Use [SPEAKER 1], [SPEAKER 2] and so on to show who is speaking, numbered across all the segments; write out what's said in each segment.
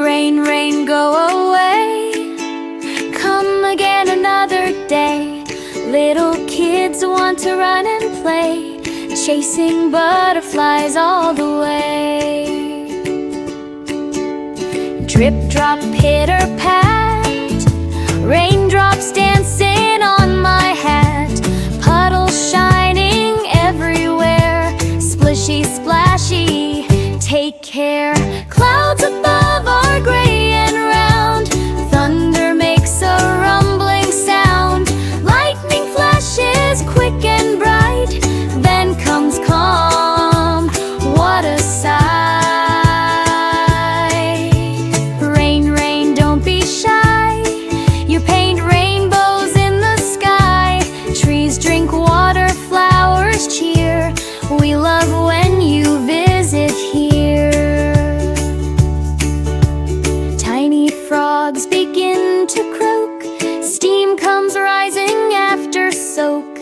[SPEAKER 1] Rain, rain, go away. Come again another day. Little kids want to run and play, chasing butterflies all the way. Drip, drop, pitter, pat, raindrops dancing on my hat, puddles shining everywhere, splishy, splashy, take care. Clouds above are gray and round, thunder makes a rumbling sound, lightning flashes quick and bright, then comes calm, what a sight. Rain, rain, don't be shy, you paint rainbows in the sky, trees drink water, flowers cheer, we love when you visit here. Tiny frogs begin to croak, steam comes rising after soak,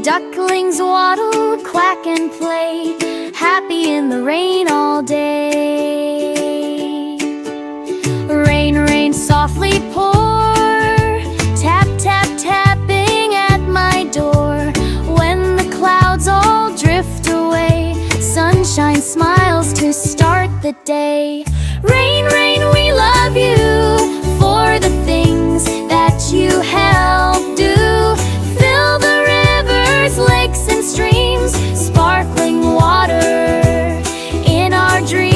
[SPEAKER 1] ducklings waddle, quack and play, happy in the rain all day. Rain, rain, softly pour, tap, tap, tapping at my door. When the clouds all drift away, sunshine smiles to start the day. Rain, rain, we love you for the things that you help do. Fill the rivers, lakes and streams, sparkling water in our dreams.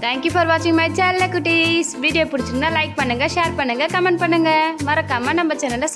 [SPEAKER 2] Thank you for watching my channel, குட்டீஸ். Video பிடிச்சிருந்தா like பண்ணுங்க, share பண்ணுங்க, comment பண்ணுங்க. மறக்காம நம்ம சேனலை